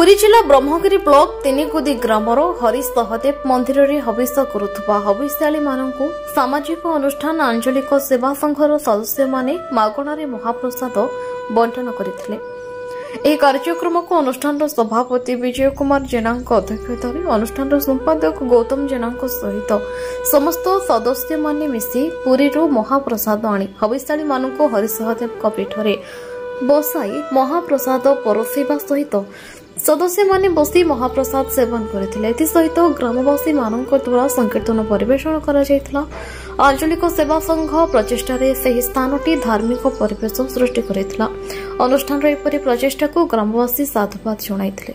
पुरी जिला Brahmagiri block तीनिकुदी grammar Hari Sahdev मंदिर में हविष करुवा हविष्याली मानू सामाजिक अनुष्ठान आंचलिक सेवा संघर सदस्य माने मागणारे महाप्रसाद बंटन करथिले। ଏହି କାର୍ଯ୍ୟକ୍ରମକୁ ଅନୁଷ୍ଠାନର ସଭାପତି ବିଜୟ କୁମାର ଜେନାଙ୍କ ଅଧ୍ୟକ୍ଷତାରେ ଅନୁଷ୍ଠାନର ସମ୍ପାଦକ ଗୌତମ ଜେନାଙ୍କ ସହିତ ସମସ୍ତ ସଦସ୍ୟମାନେ ମିଶି ପୁରୀରୁ ମହାପ୍ରସାଦ ଆଣି ହବିଷ୍ୟାଳୀମାନଙ୍କୁ ହରିସହଦେବଙ୍କ ପୀଠରେ ବସାଇ ମହାପ୍ରସାଦ ପରଷିବା ସହିତ ସଦସ୍ୟମାନେ ବସି ମହାପ୍ରସାଦ ସେବନ କରିଥିଲେ। ଏଥିସହିତ ଗ୍ରାମବାସୀମାନଙ୍କ ଦ୍ୱାରା ସଂକୀର୍ତ୍ତନ ପରିବେଷଣ କରାଯାଇଥିଲା। आंचलिक सेवा संघ प्रचेष्टार से स्थानटी धार्मिक परिवेश सृष्टि करथिला। अनुष्ठान एपरि प्रचेष्टा को ग्रामवासी साधुवाद जणाइथिले।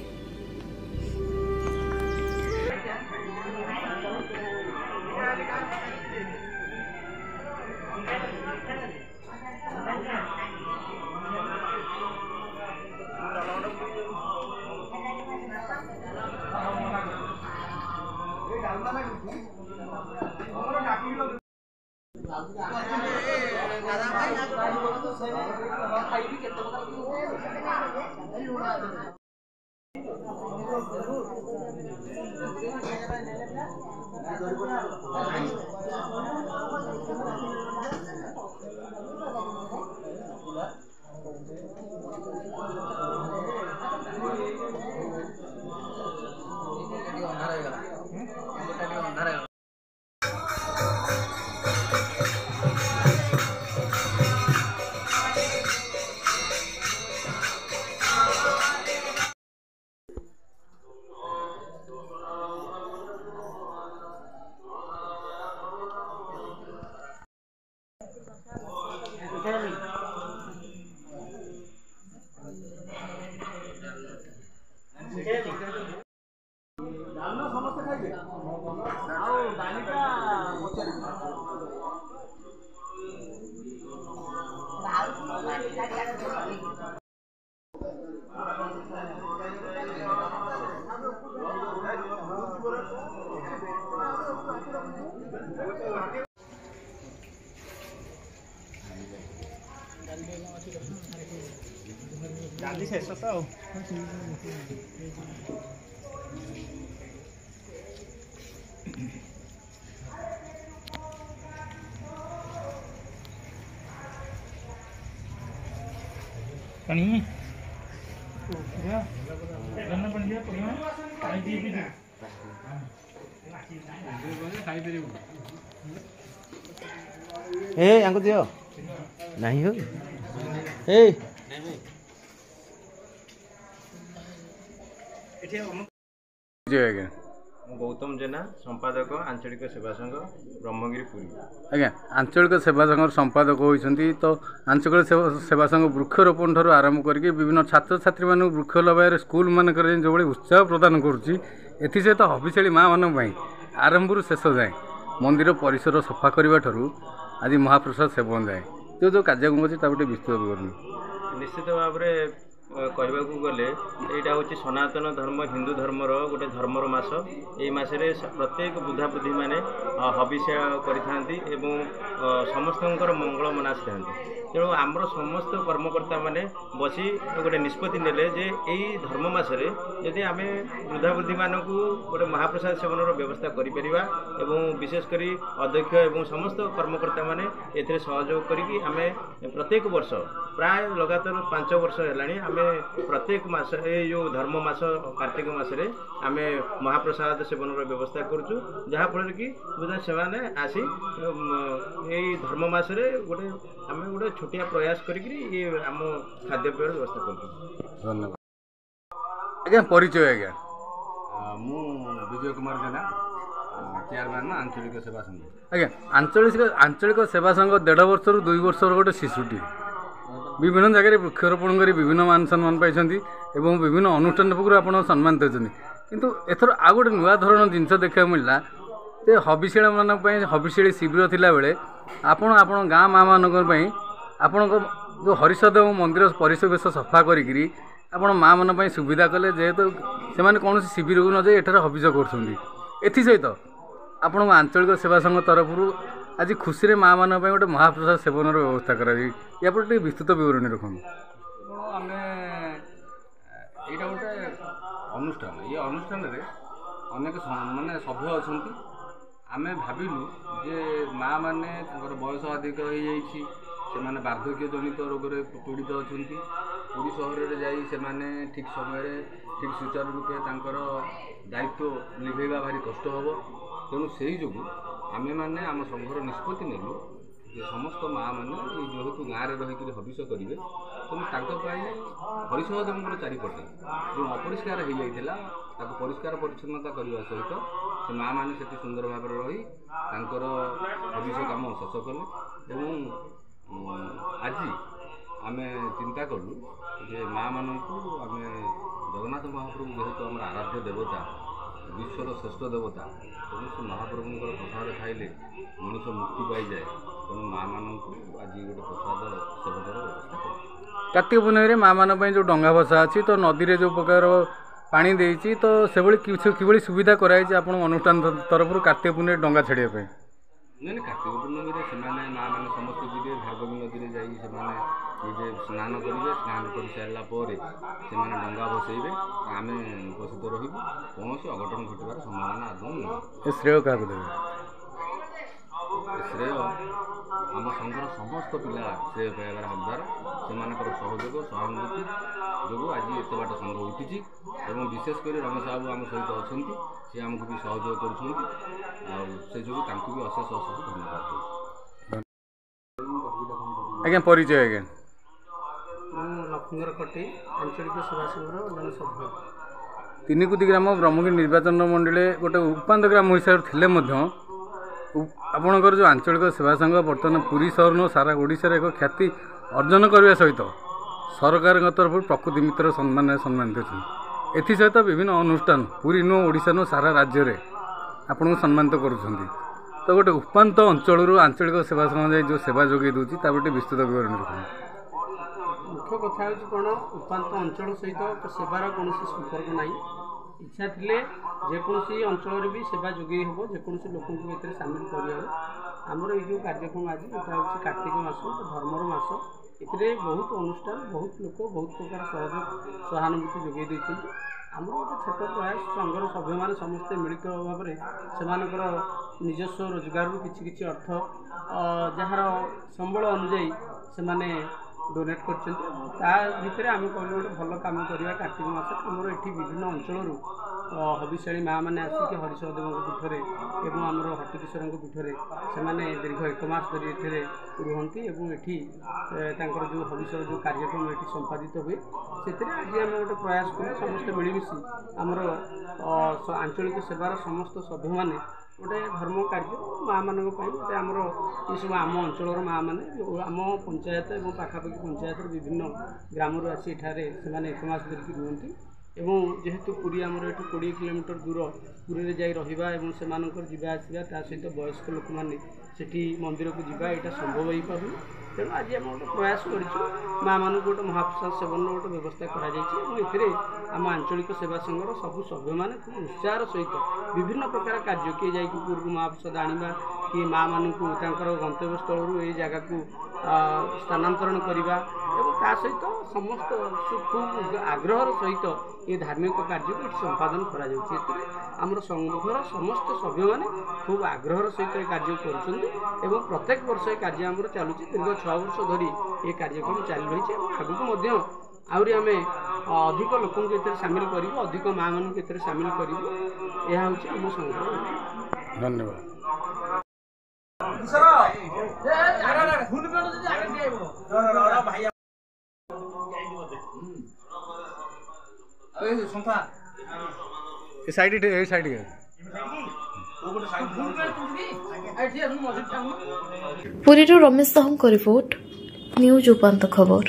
जल्दी शेष तो दियो नहीं हो गौतम जेना संपादक आंचलिक सेवा संघ ब्रह्मगिरी पुरी। आज्ञा आंचलिक सेवा संघ संपादक होती तो आंचलिक सेवा संघ वृक्षरोपण ठार आरंभ करके विभिन्न छात्र छात्री मान वृक्ष लगे स्कूल मानक जो उत्साह प्रदान करुँच हबिष्याली माँ मान आरंभ शेष जाए मंदिर परिसर सफा करने ठारू आज महाप्रसाद सेवन जाए जो जो कार्यक्रम अच्छे गोटे विस्तृत विवरण निश्चित भाव कहवा गले यहाँ हूँ सनातन धर्म हिंदू धर्मर गोटे धर्मर मास यही मसरे प्रत्येक बुधा बुद्धि मैंने हबिष्या करें समस्त मंगल मनासी था। तेणु आमर समस्त कर्मकर्ता मैंने बसी गोटे निष्पत्ति नेले जे यही धर्म मसरे जदि आम वृद्धा बुद्धि मानू गोटे महाप्रसाद सेवन व्यवस्था करिपरिबा एवं विशेषकर अध्यक्ष एवं समस्त कर्मकर्ता मैंने एथिरे सहयोग करिकि आमे प्रत्येक वर्ष प्राय लगातार 5 वर्ष हेलानी आमे प्रत्येक मास ए जो धर्म मास कार्तिक मासरे आमे महाप्रसाद सेवन व्यवस्था करूँ जहाँ फल कि बुधा से आसी यही धर्म मासरे गोटे आम गोटे छोटिया प्रयास करी आम खाद्यपेय व्यवस्था कर। धन्यवाद आज्ञा परिचय आज्ञा मु विजय कुमार जेना चेयरमैन आंचलिक सेवा संघ। आज्ञा आंचलिक सेवा संघ 1.5 वर्ष रु 2 वर्ष गोटे शिशुटी विभिन्न जगह वृक्षरोपण कर विभिन्न मान सम्मान पाई विभिन्न अनुष्ठान पूर्व आप सम्मानित होती किंतु एथर आ गोटे नुआ धरण जिनस देखा मिलला जे हबिष्याली मान हबिष्याली शिविर थिला बेले आपण आपण गाँ माँ मान आपण जो हरिसहदेव मंदिर परिवेश सफा करी आपण माँ मान सुविधा कले जेहेतु से कौन शिविर को न जाए एठार हबिष कर आपण आंचलिक सेवा संघ तरफ आज खुशी रे माँ मान गोटे महाप्रसाद सेवन व्यवस्था करा या पर विस्तृत विवरणी रखु आमे एटा गोटे ଅନୁଷ୍ଠାନ ଏ ଅନୁଷ୍ଠାନରେ ଅନେକ ମାନେ ସଭ୍ୟ ଅଛନ୍ତି। ଆମେ ଭାବିଲୁ ଯେ ମାଆ ମାନେ ତାଙ୍କର ବୟସ ଅଧିକ ହୋଇଯାଇଛି, ସେମାନେ ବାର୍ଦ୍ଧକ୍ୟ ଜନିତ ରୋଗରେ ପୀଡ଼ିତ ଅଛନ୍ତି। ପୁରୀ ସହରରେ ଯାଇ ସେମାନେ ଠିକ୍ ସମୟରେ ଠିକ୍ ସୁଚାରୁ ରୂପେ ତାଙ୍କର ଦାୟିତ୍ୱ ନିଭେଇବା ଭାରି କଷ୍ଟ ହେବ। ତେଣୁ ସେହି ଯୋଗୁଁ ଆମେମାନେ ଆମ ସଂଘର ନିଷ୍ପତ୍ତି ନେଲୁ ଯେ ସମସ୍ତ ମାଆ ମାନେ ଯେହେତୁ ଗାଁରେ ରହିକରି ହବିଷ କରିବେ, ତେଣୁ ତାଙ୍କ ପାଇଁ ହରିସହଦେବଙ୍କର ଚାରିପଟେ ଯେଉଁ ଅପରିଷ୍କାର ହୋଇଯାଇଥିଲା ତାକୁ ପରିଷ୍କାର ପରିଚ୍ଛନ୍ନତା କରିବା ସହିତ ସେ ମାଆ ମାନେ ସେଠି ସୁନ୍ଦର ଭାବରେ ରହି ତାଙ୍କର ହବିଷ କାମ ଶେଷ କଲେ। ଏବଂ ଆଜି ଆମେ ଚିନ୍ତା କଲୁ ଯେ ମାଆ ମାନଙ୍କୁ ଆମେ ଜଗନ୍ନାଥ ମହାପ୍ରଭୁ ଯେହେତୁ ଆମର ଆରାଧ୍ୟ ଦେବତା, ବିଶ୍ୱର ଶ୍ରେଷ୍ଠ ଦେବତା, ତେଣୁ ସେ ମହାପ୍ରଭୁଙ୍କର ପ୍ରସାଦ ଖାଇଲେ ମଣିଷ ମୁକ୍ତି ପାଇଯାଏ। ତେଣୁ ମାଆ ମାନଙ୍କୁ ଆଜି ଗୋଟେ ପ୍ରସାଦ ସେବନର ବ୍ୟବସ୍ଥା କରୁ। କାର୍ତ୍ତିକ ପୂର୍ଣ୍ଣିମାରେ ମାଆ ମାନଙ୍କ ପାଇଁ ଯେଉଁ ଡଙ୍ଗା ଭସା ଅଛି, ତ ନଦୀରେ ଯେଉଁ ପ୍ରକାର ପାଣି ଦେଇଛି, ତ ସେଭଳି କିଭଳି ସୁବିଧା କରାଯାଇଛି ଆପଣଙ୍କ ଅନୁଷ୍ଠାନ ତରଫରୁ କାର୍ତ୍ତିକ ପୂର୍ଣ୍ଣିମାରେ ଡଙ୍ଗା ଛାଡ଼ିବା ପାଇଁ? ନାଇଁ, କାର୍ତ୍ତିକ ପୂର୍ଣ୍ଣମୀରେ ସେମାନେ ମାଆ ମାନେ ସମସ୍ତେ ଯିବେ ଭାର୍ଗବୀ ନଦୀରେ ଯାଇ ସେମାନେ ନିଜେ ସ୍ନାନ କରିବେ। ସ୍ନାନ କରିସାରିଲା ପରେ ସେମାନେ ଡଙ୍ଗା ଭସେଇବେ। ଆମେ ଉପସ୍ଥିତ ରହିବୁ। କୌଣସି ଅଘଟଣ ଘଟିବାର ସମ୍ଭାବନା ଆଦୌ ନାହିଁ। ଏ ଶ୍ରେୟ କାହାକୁ ଦେବେ? ଶ୍ରେୟ ଆମ ସଂଘର ସମସ୍ତ ପିଲା ଶ୍ରେୟ ପାଇବାର ହକଦାର। ସେମାନଙ୍କର ସହଯୋଗ ସହାନୁଭୂତି ଯୋଗୁଁ ଆଜି ଏତେ ବାଟ ସଂଘ ଉଠିଛି। ଏବଂ ବିଶେଷ କରି ରମେଶ ବାବୁ ଆମ ସହିତ ଅଛନ୍ତି, ସେ ଆମକୁ ବି ସହଯୋଗ କରୁଛନ୍ତି। ଆଉ ସେ ଯୋଗୁଁ ତାଙ୍କୁ ବି ଅଶେଷ ଅଶେଷ ଧନ୍ୟବାଦ ଦେଉଛି। ଆଜ୍ଞା, ପରିଚୟ ଆଜ୍ଞା? ମୁଁ ଲକ୍ଷ୍ମୀଧର କଟେଇ, ଆଞ୍ଚଳିକ ସେବା ସଂଘର ଜଣେ ସଭ୍ୟ। ତିନିକୁତି ଗ୍ରାମ ବ୍ରହ୍ମଗିରି ନିର୍ବାଚନ ମଣ୍ଡଳୀରେ ଗୋଟେ ଉପାନ୍ତ ଗ୍ରାମ ହିସାବରେ ଥିଲେ ମଧ୍ୟ ଆପଣଙ୍କର ଯେଉଁ ଆଞ୍ଚଳିକ ସେବା ସଂଘ ବର୍ତ୍ତମାନ ପୁରୀ ସହର ନୁହଁ ସାରା ଓଡ଼ିଶାରେ ଏକ ଖ୍ୟାତି ଅର୍ଜନ କରିବା ସହିତ ସରକାରଙ୍କ ତରଫରୁ ପ୍ରକୃତି ମିତ୍ର ସମ୍ମାନରେ ସମ୍ମାନିତ ଅଛନ୍ତି। ଏଥିସହିତ ବିଭିନ୍ନ ଅନୁଷ୍ଠାନ ପୁରୀ ନୁହଁ ଓଡ଼ିଶା ନୁହଁ ସାରା ରାଜ୍ୟରେ ଆପଣଙ୍କୁ ସମ୍ମାନିତ କରୁଛନ୍ତି। ତ ଗୋଟେ ଉପାନ୍ତ ଅଞ୍ଚଳରୁ ଆଞ୍ଚଳିକ ସେବା ସଂଘ ଯାଇ ଯେଉଁ ସେବା ଯୋଗାଇ ଦେଉଛି ତା ଗୋଟେ ବିସ୍ତୃତ ବିବରଣୀ ରଖନ୍ତୁ। ମୁଖ୍ୟ କଥା ହେଉଛି କ'ଣ, ଉପାନ୍ତ ଅଞ୍ଚଳ ସହିତ ସେବାର କୌଣସି ସମ୍ପର୍କ ନାହିଁ। ଇଚ୍ଛା ଥିଲେ ଯେକୌଣସି ଅଞ୍ଚଳରେ ବି ସେବା ଯୋଗାଇ ହେବ, ଯେକୌଣସି ଲୋକଙ୍କୁ ଏଥିରେ ସାମିଲ କରିହେବ। ଆମର ଏଇ ଯେଉଁ କାର୍ଯ୍ୟକ୍ରମ ଆଜି ଏଇଟା ହେଉଛି କାର୍ତ୍ତିକ ମାସ, ଧର୍ମର ମାସ। ଏଥିରେ ବହୁତ ଅନୁଷ୍ଠାନ, ବହୁତ ଲୋକ, ବହୁତ ପ୍ରକାର ସହଯୋଗ ସହାନୁଭୂତି ଯୋଗାଇ ଦେଇଛନ୍ତି। ଆମର ଗୋଟେ ଛୋଟ ପ୍ରୟାସ, ସଂଘର ସଭ୍ୟମାନେ ସମସ୍ତେ ମିଳିତ ଭାବରେ ସେମାନଙ୍କର ନିଜସ୍ୱ ରୋଜଗାରରୁ କିଛି କିଛି ଅର୍ଥ ଯାହାର ସମ୍ବଳ ଅନୁଯାୟୀ ସେମାନେ ଡୋନେଟ୍ କରିଛନ୍ତି। ତା ଭିତରେ ଆମେ କହିଲୁ ଗୋଟେ ଭଲ କାମ କରିବା। କାର୍ତ୍ତିକ ମାସରେ ଆମର ଏଠି ବିଭିନ୍ନ ଅଞ୍ଚଳରୁ ହବିଶାଳୀ ମାଆ ମାନେ ଆସିକି ହରିସହଦେବଙ୍କ ପୀଠରେ ଏବଂ ଆମର ହଟିକେଶ୍ୱରଙ୍କ ପୀଠରେ ସେମାନେ ଦୀର୍ଘ 1 ମାସ ଧରି ଏଠାରେ ରୁହନ୍ତି ଏବଂ ଏଠି ତାଙ୍କର ଯେଉଁ ହବିଷର ଯେଉଁ କାର୍ଯ୍ୟକ୍ରମ ଏଠି ସମ୍ପାଦିତ ହୁଏ, ସେଥିରେ ଆଜି ଆମେ ଗୋଟେ ପ୍ରୟାସ କରୁ ସମସ୍ତେ ମିଳିମିଶି ଆମର ଆଞ୍ଚଳିକ ସେବାର ସମସ୍ତ ସଭ୍ୟମାନେ ଗୋଟେ ଧର୍ମ କାର୍ଯ୍ୟ ମାଆ ମାନଙ୍କ ପାଇଁ ଗୋଟେ ଆମର ଏସବୁ ଆମ ଅଞ୍ଚଳର ମାଆ ମାନେ ଆମ ପଞ୍ଚାୟତ ଏବଂ ପାଖାପାଖି ପଞ୍ଚାୟତର ବିଭିନ୍ନ ଗ୍ରାମରୁ ଆସି ଏଠାରେ ସେମାନେ 1 ମାସ ଧରିକି ରୁହନ୍ତି। ଏବଂ ଯେହେତୁ ପୁରୀ ଆମର ଏଠୁ 20 କିଲୋମିଟର ଦୂର, ପୁରୀରେ ଯାଇ ରହିବା ଏବଂ ସେମାନଙ୍କର ଯିବା ଆସିବା ତା ସହିତ ବୟସ୍କ ଲୋକମାନେ ସେଠି ମନ୍ଦିରକୁ ଯିବା ଏଇଟା ସମ୍ଭବ ହୋଇପାରୁନି। ତେଣୁ ଆଜି ଆମେ ଗୋଟେ ପ୍ରୟାସ କରିଛୁ, ମାଆ ମାନଙ୍କୁ ଗୋଟେ ମହାପ୍ରସାଦ ସେବନର ଗୋଟେ ବ୍ୟବସ୍ଥା କରାଯାଇଛି ଏବଂ ଏଥିରେ ଆମ ଆଞ୍ଚଳିକ ସେବା ସଂଘର ସବୁ ସଭ୍ୟମାନେ ଖୁବ୍ ଉତ୍ସାହର ସହିତ ବିଭିନ୍ନ ପ୍ରକାର କାର୍ଯ୍ୟ, କିଏ ଯାଇକି ପୁରୀରୁ ମହାପ୍ରସାଦ ଆଣିବା, କିଏ ମାଆ ମାନଙ୍କୁ ତାଙ୍କର ଗନ୍ତବ୍ୟସ୍ଥଳରୁ ଏଇ ଜାଗାକୁ ସ୍ଥାନାନ୍ତରଣ କରିବା ଏବଂ ତା ସହିତ ସମସ୍ତ ଖୁବ୍ ଆଗ୍ରହର ସହିତ ଏ ଧାର୍ମିକ କାର୍ଯ୍ୟକୁ ଏଠି ସମ୍ପାଦନ କରାଯାଉଛି। ଏଥିରେ ଆମର ସଂଘର ସମସ୍ତ ସଭ୍ୟମାନେ ଖୁବ୍ ଆଗ୍ରହର ସହିତ ଏ କାର୍ଯ୍ୟ କରୁଛନ୍ତି ଏବଂ ପ୍ରତ୍ୟେକ ବର୍ଷ ଏ କାର୍ଯ୍ୟ ଆମର ଚାଲୁଛି। ଦୀର୍ଘ 6 ବର୍ଷ ଧରି ଏ କାର୍ଯ୍ୟକ୍ରମ ଚାଲି ରହିଛି ଏବଂ ଆଗକୁ ମଧ୍ୟ ଆହୁରି ଆମେ ଅଧିକ ଲୋକଙ୍କୁ ଏଥିରେ ସାମିଲ କରିବୁ, ଅଧିକ ମାଆ ମାନଙ୍କୁ ଏଥିରେ ସାମିଲ କରିବୁ। ଏହା ହେଉଛି ଆମ ସଂଘର। ଧନ୍ୟବାଦ। ପୁରୀରୁ ରମେଶ ସାହୁଙ୍କ ରିପୋର୍ଟ, ନ୍ୟୁଜ୍ ଉପାନ୍ତ ଖବର।